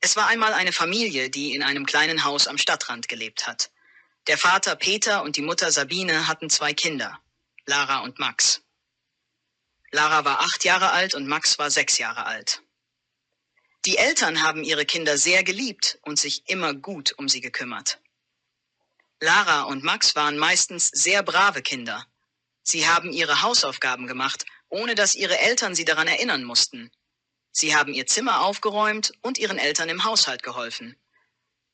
Es war einmal eine Familie, die in einem kleinen Haus am Stadtrand gelebt hat. Der Vater Peter und die Mutter Sabine hatten 2 Kinder, Lara und Max. Lara war 8 Jahre alt und Max war 6 Jahre alt. Die Eltern haben ihre Kinder sehr geliebt und sich immer gut um sie gekümmert. Lara und Max waren meistens sehr brave Kinder. Sie haben ihre Hausaufgaben gemacht, ohne dass ihre Eltern sie daran erinnern mussten. Sie haben ihr Zimmer aufgeräumt und ihren Eltern im Haushalt geholfen.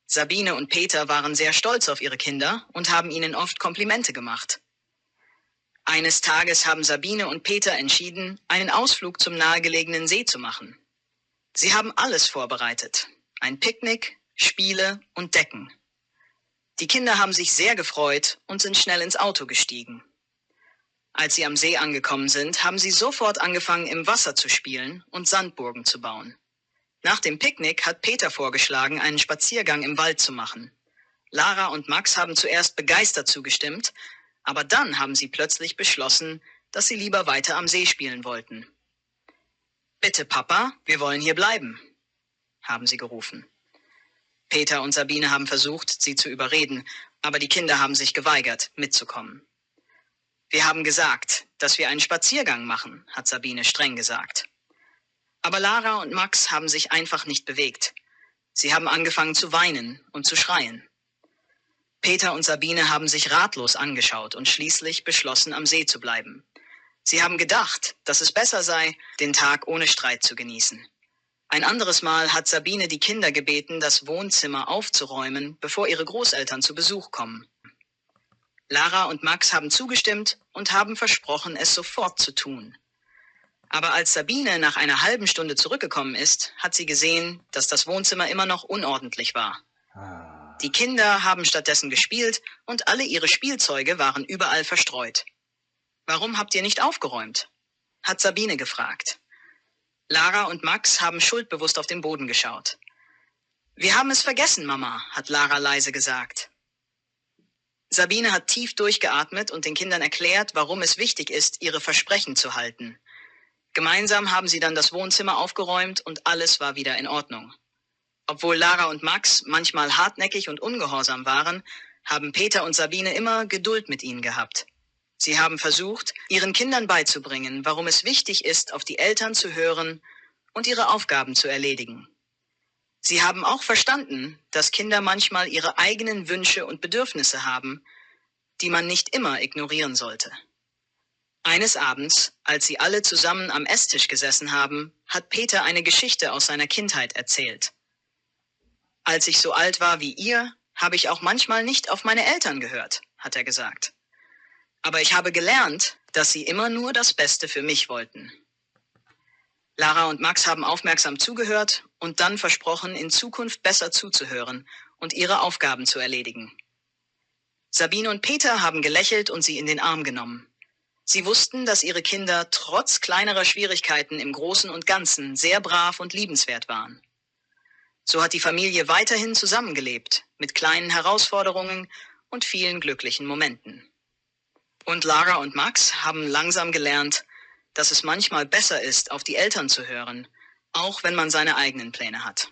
Sabine und Peter waren sehr stolz auf ihre Kinder und haben ihnen oft Komplimente gemacht. Eines Tages haben Sabine und Peter entschieden, einen Ausflug zum nahegelegenen See zu machen. Sie haben alles vorbereitet: ein Picknick, Spiele und Decken. Die Kinder haben sich sehr gefreut und sind schnell ins Auto gestiegen. Als sie am See angekommen sind, haben sie sofort angefangen, im Wasser zu spielen und Sandburgen zu bauen. Nach dem Picknick hat Peter vorgeschlagen, einen Spaziergang im Wald zu machen. Lara und Max haben zuerst begeistert zugestimmt, aber dann haben sie plötzlich beschlossen, dass sie lieber weiter am See spielen wollten. »Bitte, Papa, wir wollen hier bleiben«, haben sie gerufen. Peter und Sabine haben versucht, sie zu überreden, aber die Kinder haben sich geweigert, mitzukommen. »Wir haben gesagt, dass wir einen Spaziergang machen«, hat Sabine streng gesagt. Aber Lara und Max haben sich einfach nicht bewegt. Sie haben angefangen zu weinen und zu schreien. Peter und Sabine haben sich ratlos angeschaut und schließlich beschlossen, am See zu bleiben. Sie haben gedacht, dass es besser sei, den Tag ohne Streit zu genießen. Ein anderes Mal hat Sabine die Kinder gebeten, das Wohnzimmer aufzuräumen, bevor ihre Großeltern zu Besuch kommen. Lara und Max haben zugestimmt und haben versprochen, es sofort zu tun. Aber als Sabine nach einer halben Stunde zurückgekommen ist, hat sie gesehen, dass das Wohnzimmer immer noch unordentlich war. Die Kinder haben stattdessen gespielt und alle ihre Spielzeuge waren überall verstreut. »Warum habt ihr nicht aufgeräumt?«, hat Sabine gefragt. Lara und Max haben schuldbewusst auf den Boden geschaut. »Wir haben es vergessen, Mama«, hat Lara leise gesagt. Sabine hat tief durchgeatmet und den Kindern erklärt, warum es wichtig ist, ihre Versprechen zu halten. Gemeinsam haben sie dann das Wohnzimmer aufgeräumt und alles war wieder in Ordnung. Obwohl Lara und Max manchmal hartnäckig und ungehorsam waren, haben Peter und Sabine immer Geduld mit ihnen gehabt. Sie haben versucht, ihren Kindern beizubringen, warum es wichtig ist, auf die Eltern zu hören und ihre Aufgaben zu erledigen. Sie haben auch verstanden, dass Kinder manchmal ihre eigenen Wünsche und Bedürfnisse haben, die man nicht immer ignorieren sollte. Eines Abends, als sie alle zusammen am Esstisch gesessen haben, hat Peter eine Geschichte aus seiner Kindheit erzählt. »Als ich so alt war wie ihr, habe ich auch manchmal nicht auf meine Eltern gehört«, hat er gesagt. »Aber ich habe gelernt, dass sie immer nur das Beste für mich wollten.« Lara und Max haben aufmerksam zugehört und dann versprochen, in Zukunft besser zuzuhören und ihre Aufgaben zu erledigen. Sabine und Peter haben gelächelt und sie in den Arm genommen. Sie wussten, dass ihre Kinder trotz kleinerer Schwierigkeiten im Großen und Ganzen sehr brav und liebenswert waren. So hat die Familie weiterhin zusammengelebt, mit kleinen Herausforderungen und vielen glücklichen Momenten. Und Lara und Max haben langsam gelernt, dass es manchmal besser ist, auf die Eltern zu hören, auch wenn man seine eigenen Pläne hat.